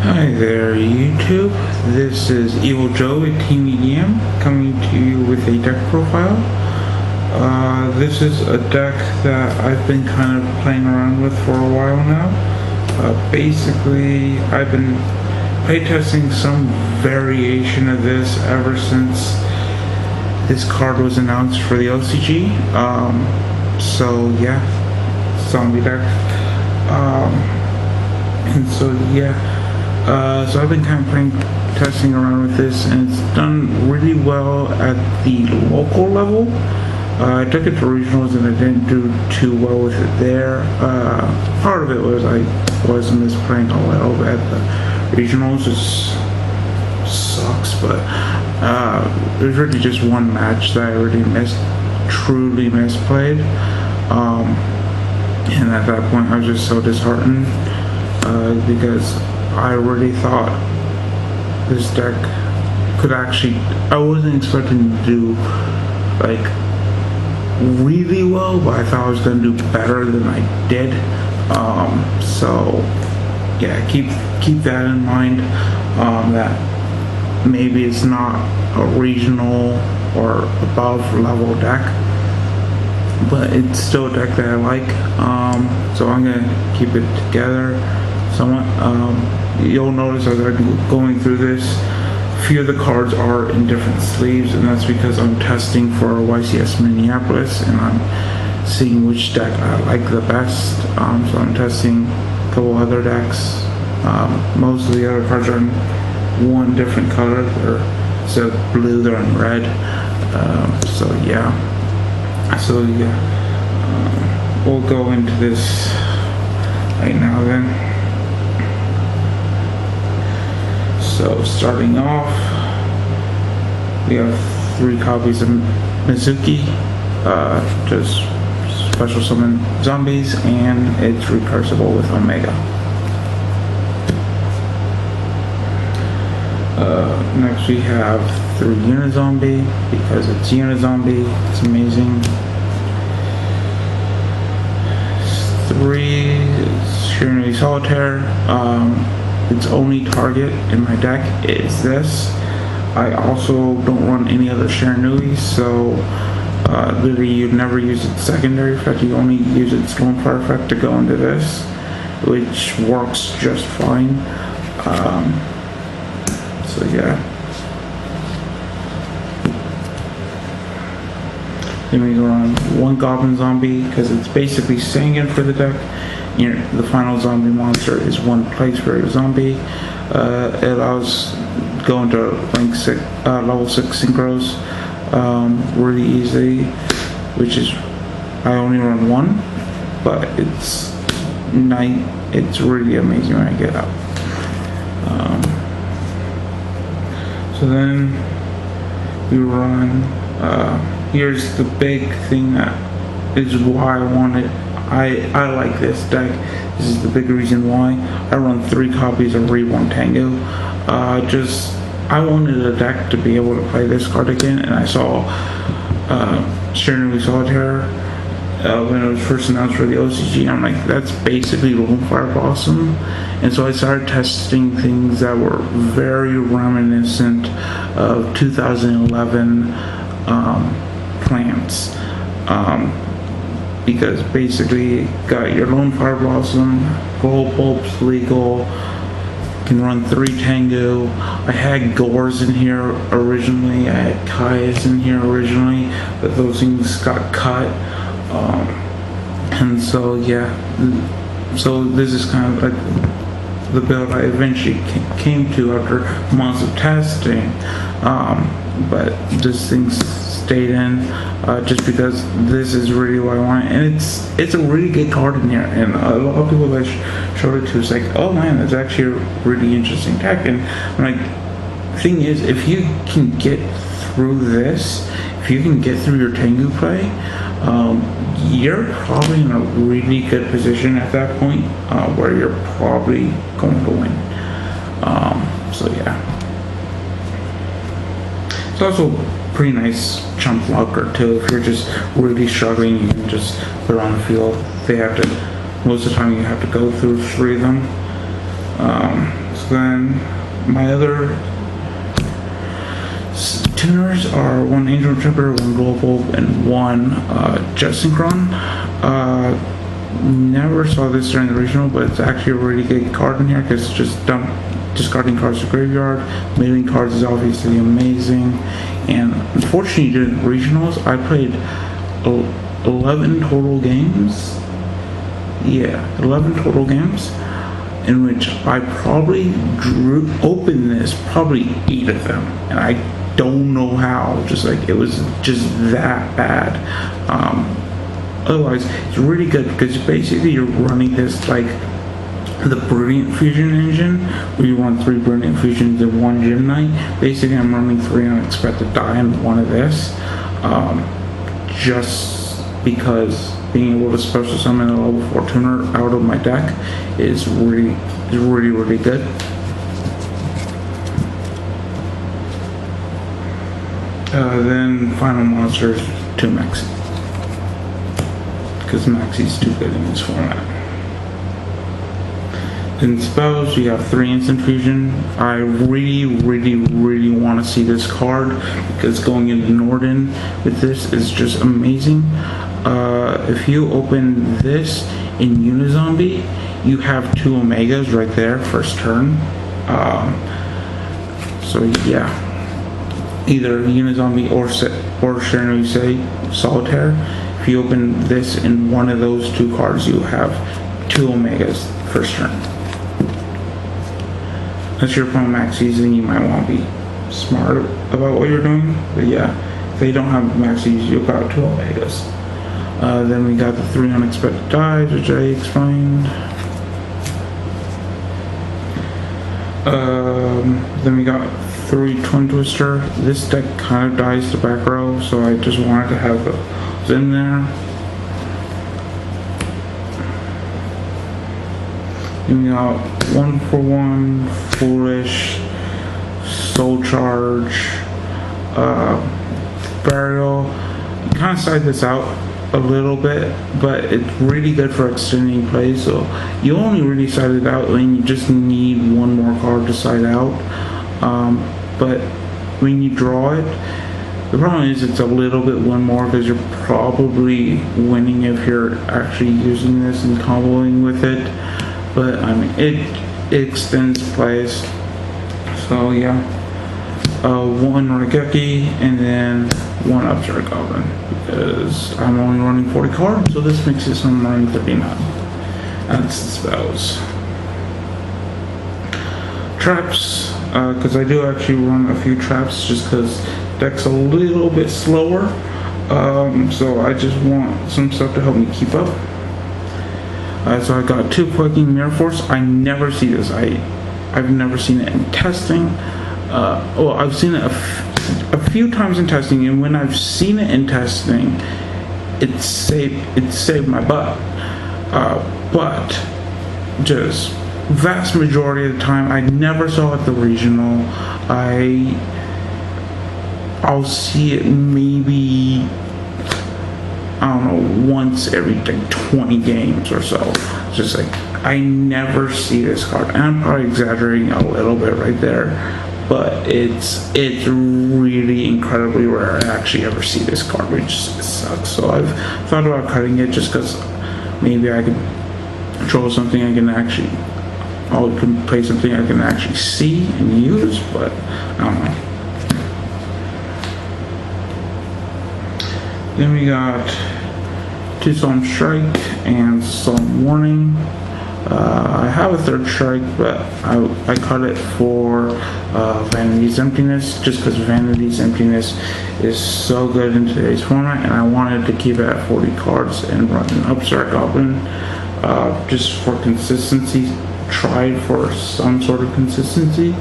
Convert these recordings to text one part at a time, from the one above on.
Hi there, YouTube. This is Evil Joe at TeamEDM coming to you with a deck profile. This is a deck that I've been kind of playing around with for a while now. Basically, I've been playtesting some variation of this ever since this card was announced for the LCG. So yeah, zombie deck. So I've been kind of testing around with this, and it's done really well at the local level. I took it to regionals and I didn't do too well with it there. Part of it was I was misplaying a little bit at the regionals. It sucks, but it was really just one match that I really truly misplayed. And at that point I was just so disheartened because I really thought this deck could actually, I wasn't expecting to do like really well, but I thought I was going to do better than I did. So yeah, keep that in mind, that maybe it's not a regional or above level deck, but it's still a deck that I like. So I'm gonna keep it together somewhat. You'll notice as I'm going through this, a few of the cards are in different sleeves, and that's because I'm testing for YCS Minneapolis and I'm seeing which deck I like the best. So I'm testing a couple other decks. Most of the other cards are in one different color. Instead of blue, they're in red. So yeah, we'll go into this right now then. So starting off, we have 3 copies of Mizuki, just special summon zombies, and it's recursable with Omega. Next we have 3 Unizombie, because it's Unizombie, it's amazing. 3 Shiranui Solitaire. Its only target in my deck is this. I also don't run any other Shiranuis, so literally you'd never use its secondary effect, you only use its lone fire effect to go into this, which works just fine. So yeah. Then we go on 1 Goblin Zombie, because it's basically staying in for the deck. The final zombie monster is 1 Plague Spirit Zombie. It allows going to rank 6, level 6 synchros really easily, which is, I only run 1, but it's really amazing when I get out. So then we run, here's the big thing that is why I like this deck. This is the big reason why. I run 3 copies of Reborn Tengu. I wanted a deck to be able to play this card again, and I saw Shiranui Solitaire when it was first announced for the OCG, and I'm like, that's basically Lone Fire Blossom. And so I started testing things that were very reminiscent of 2011 plants. Because basically you got your Lone Fire Blossom, Gold Pulp's legal, can run 3 Tengu. I had Gores in here originally, I had Kai's in here originally, but those things got cut. And so yeah, so this is kind of like the build I eventually came to after months of testing. But this thing stayed in just because this is really what I want, and it's a really good card in here, and a lot of people that showed it to is like, oh man, that's actually a really interesting deck. And I'm like, thing is, if you can get through this, if you can get through your Tengu play, you're probably in a really good position at that point, where you're probably going to win. So yeah, it's also pretty nice chump blocker too. If you're just really struggling, you can just put it on the field. Most of the time you have to go through 3 of them. So then my other tuners are one Angel Trooper, one Global, and one Jet Synchron. Never saw this during the regional, but it's actually a really good card in here because it's just discarding cards to graveyard. Mailing cards is obviously amazing, and unfortunately during the regionals I played 11 total games. Yeah, 11 total games in which I probably opened this probably 8 of them, and I don't know how. Just like it was just that bad. Otherwise, it's really good because basically you're running this like the Brilliant Fusion engine, where you run 3 Brilliant Fusions and 1 Gym Knight. Basically, I'm running 3 Unexpected Die and 1 of this, just because being able to special summon a level 4 tuner out of my deck is really good. Then final monsters, 2 Maxi, because Maxi's too good in this format. In spells, you have 3 instant fusion. I really want to see this card because going into Norden with this is just amazing. If you open this in Unizombie, you have 2 Omegas right there, first turn. So yeah, either Unizombie or Shiranoise Solitaire. If you open this in one of those 2 cards, you have 2 Omegas first turn. Unless you're playing Maxis, then you might want to be smart about what you're doing. But yeah, if they don't have Maxis, you've got 2 Omegas. Then we got the 3 Unexpected Dives, which I explained. Then we got 3 Twin Twister. This deck kind of dies to back row, so I just wanted to have those in there. Then we got 1-for-1, Foolish, Soul Charge, Burial. You kind of side this out a little bit, but it's really good for extending play, so you only really side it out when you just need 1 more card to side out. But when you draw it, the problem is it's a little bit 1 more because you're probably winning if you're actually using this and comboing with it. But I mean, it extends plays. So yeah, 1 Regeki and then 1 Upstart Goblin, because I'm only running 40 cards, so this makes it so I'm running 39. That's the spells. Traps, because I do actually run a few traps just because deck's a little bit slower, so I just want some stuff to help me keep up. So I got 2 Quaking Mirror Force. I never see this. I've never seen it in testing. Well, I've seen it a few times in testing, and when I've seen it in testing, it saved my butt. But just vast majority of the time, I never saw it at the regional. I'll see it maybe, I don't know, once every like 20 games or so. Just like, I never see this card. And I'm probably exaggerating a little bit right there, but it's really incredibly rare I actually ever see this card, which sucks. So I've thought about cutting it just because maybe I can draw something I can actually, I can play something I can actually see and use, but I don't know. Then we got 2 Solemn Strike and Solemn Warning. I have a 3rd strike, but I cut it for Vanity's Emptiness, just because Vanity's Emptiness is so good in today's format, and I wanted to keep it at 40 cards and run an Upstart Goblin, just for consistency. Tried for some sort of consistency,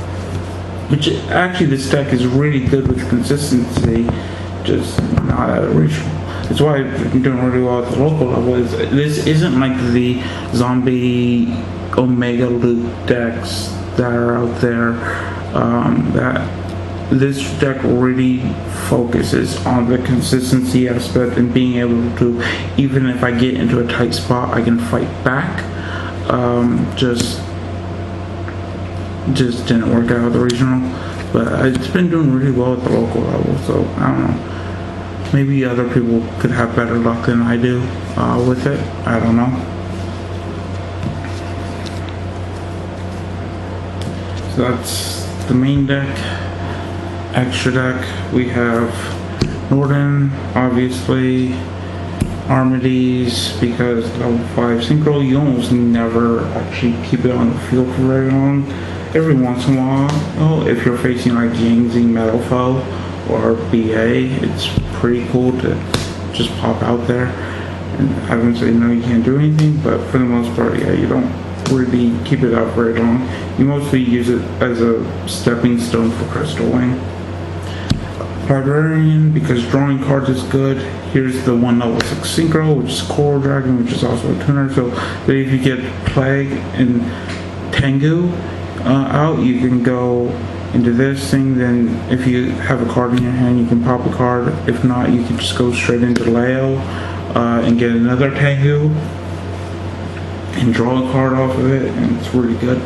which actually this deck is really good with consistency, just not at a regional. That's why I'm doing really well at the local level. This isn't like the zombie Omega loot decks that are out there. That this deck really focuses on the consistency aspect and being able to, even if I get into a tight spot, I can fight back. Just just didn't work out at the regional. But it's been doing really well at the local level, so I don't know. Maybe other people could have better luck than I do with it. I don't know. So that's the main deck. Extra deck, we have Norden, obviously, Armides, because level 5 synchro, you almost never actually keep it on the field for very long. Every once in a while, if you're facing like Yangtze Metal Foe or BA, it's pretty cool to just pop out there. And I wouldn't say no, you can't do anything, but for the most part, yeah, you don't really keep it out very long. You mostly use it as a stepping stone for Crystal Wing. Barbarian, because drawing cards is good. Here's the 1 level 6 synchro, which is Coral Dragon, which is also a tuner. So that if you get Plague and Tengu out, you can go into this thing. Then if you have a card in your hand, you can pop a card. If not, you can just go straight into Leo and get another Tengu and draw a card off of it, and it's really good.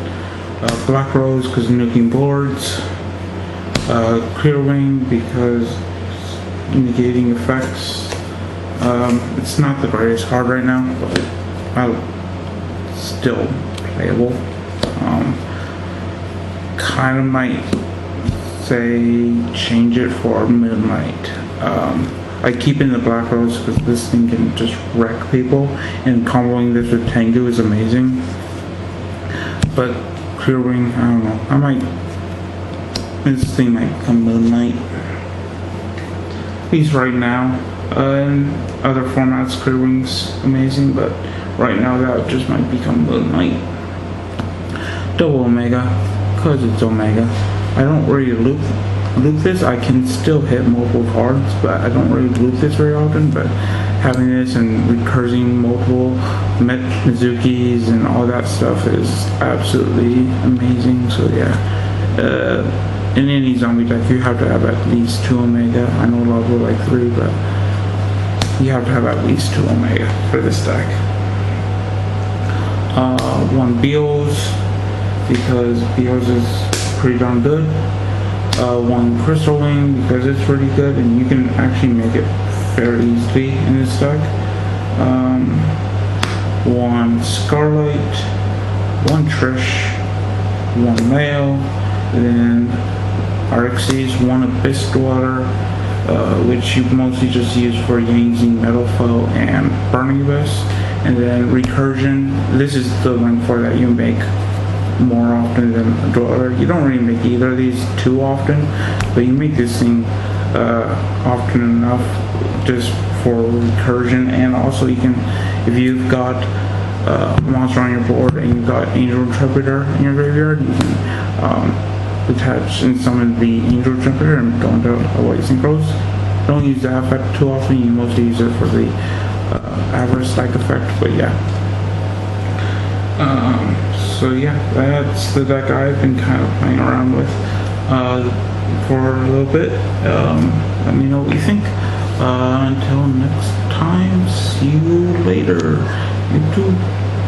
Black Rose, because nuking boards. Clear Wing, because negating effects. It's not the greatest card right now, but still playable. Kind of might say change it for Moonlight. I keep in the Black Rose because this thing can just wreck people, and comboing this with Tengu is amazing. But Clear Wing, I don't know. This thing might become Moonlight. At least right now. In other formats, Clear Wing's amazing, but right now that just might become Moonlight. Double Omega, because it's Omega. I don't really loop this. I can still hit multiple cards, but I don't really loop this very often. But having this and recursing multiple Mizukis and all that stuff is absolutely amazing. So yeah. In any zombie deck, you have to have at least 2 Omega. I know a lot of people like 3, but you have to have at least 2 Omega for this deck. 1 Beals, because Beals is pretty darn good. 1 Crystal Wing, because it's really good, and you can actually make it fairly easily in this deck. 1 Scarlight, 1 Trish, 1 Leo, then Arxes, 1 Abyss Dweller, which you mostly just use for Yangtze Metal Foe and Burning Abyss, and then Recursion. This is the link for that you make more often than a Dweller. You don't really make either of these too often, but you make this thing often enough just for Recursion, and also you can, if you've got a monster on your board and you've got Angel Interpreter in your graveyard, you can attach and summon the Angel Interpreter and go into a white synchros. Don't use that effect too often. You mostly use it for the Avarice like effect, but yeah. So yeah, that's the deck I've been kind of playing around with for a little bit. Let me know what you think. Until next time, see you later. YouTube.